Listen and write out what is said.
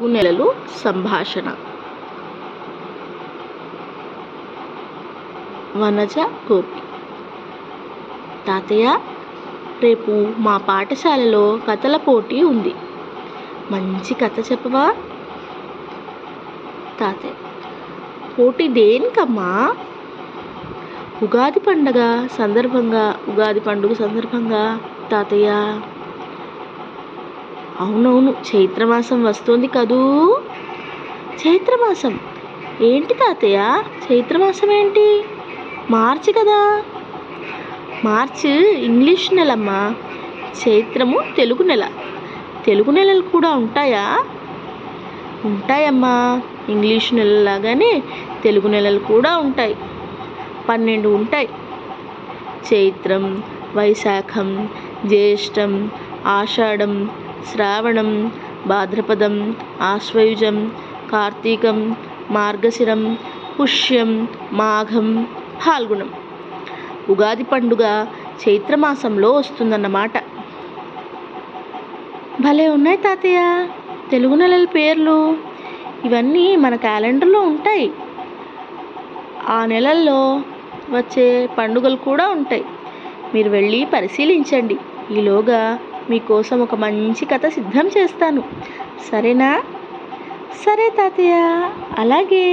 నెలలు సంభాషణ. వనజ గోపి. తాతయ్య, రేపు మా పాఠశాలలో కథల పోటీ ఉంది. మంచి కథ చెప్పవా? తాతయ్య: పోటీ దేనికమ్మా? ఉగాది పండుగ సందర్భంగా తాతయ్య. అవునవును, చైత్రమాసం వస్తోంది కదూ. చైత్రమాసం ఏంటి తాతయ్య? చైత్రమాసం ఏంటి? మార్చి కదా. మార్చి ఇంగ్లీష్ నెలమ్మా. చైత్రము తెలుగు నెల. తెలుగు నెలలు కూడా ఉంటాయా? ఉంటాయమ్మా. ఇంగ్లీష్ నెలలాగానే తెలుగు నెలలు కూడా ఉంటాయి. 12 ఉంటాయి. చైత్రం, వైశాఖం, జ్యేష్టం, ఆషాఢం, శ్రావణం, భాద్రపదం, ఆశ్వయుజం, కార్తీకం, మార్గశిరం, పుష్యం, మాఘం, ఫాల్గుణం. ఉగాది పండుగ చైత్రమాసంలో వస్తుందన్నమాట. భలే ఉన్నాయి తాతయ్య తెలుగు నెలల పేర్లు. ఇవన్నీ మన క్యాలెండర్లో ఉంటాయి. ఆ నెలల్లో వచ్చే పండుగలు కూడా ఉంటాయి. మీరు వెళ్ళి పరిశీలించండి. ఈలోగా మీకోసం ఒక మంచి కథ సిద్ధం చేస్తాను. సరేనా? సరే తాతయ్య, అలాగే.